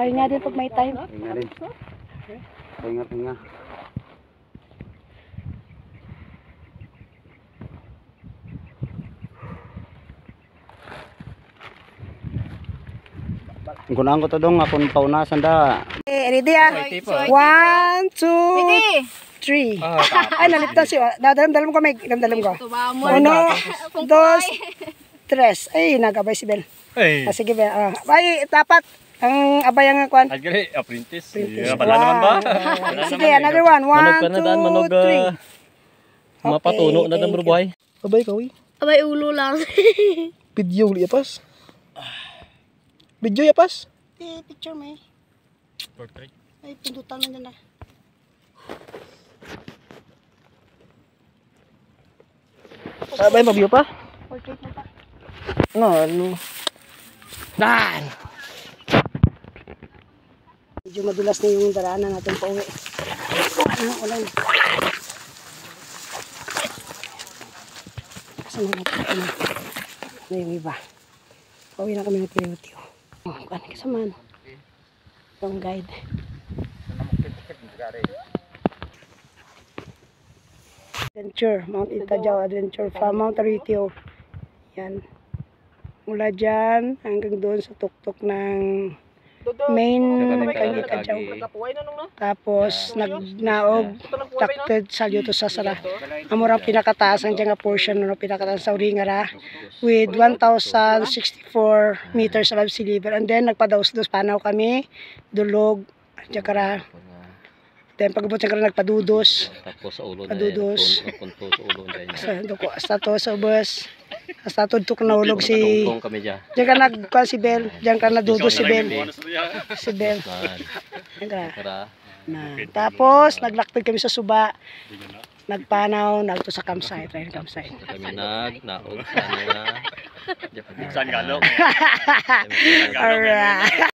Pahinga din pag may time. Pahinga din. Pahinga. Gunahan ko to dong, akong paunasan da. Ready ah? 1, 2, 3. Ay, naliptan siya. Dalam ko may, dalam ko. 1, 2, 3. Ay, nagabay si Bel. Sige Bel. Ay, dapat ang abay ang kwan. Ay, gali, apprentice. Bala naman ba? Sige, another one. 1, 2, 3. Mapatuno na ng buhay. Abay ka, uy. Abay ulo lang. Video ulit yapas. Video yapas. Picture mo eh. Portrait. Ay, pindutan mo na. Abay, mag-view pa? Portrait mo pa. Ano? Dan! Medyo madulas na yung daraanan natin pa uwi. Ulan. Saan na natin? Ano yung iba? Pauwi na kami ng Tiyo. Oh, kani kasamaan. Yung guide. Adventure, Mount Itajao Adventure from Mount Aritio. Yan. Mula dyan hanggang doon sa tuktok ng main Itajao. Tapos nagnaog takted salyo to sa sara. Amurang pinakataas ang dyan nga portion no pinakataas sa Uringara with 1,064 meters above sea level. And then nagpadaos-dos panaw kami, dulog, jakara. Then pagabot sa nagpadudos. Tapos sa ulo padudos. Punto sa ulo Sa duko hasta to sa bus. Hasta tudtok na ulog si kami dyan. Diyan ka nagkuhan si Bel. Diyan ka nadudos si Bel. Si Bel. Tapos naglaktad kami sa suba. Nagpanaw, nagto sa campsite, train campsite. Kami naog sana na. Saan galok? Alright.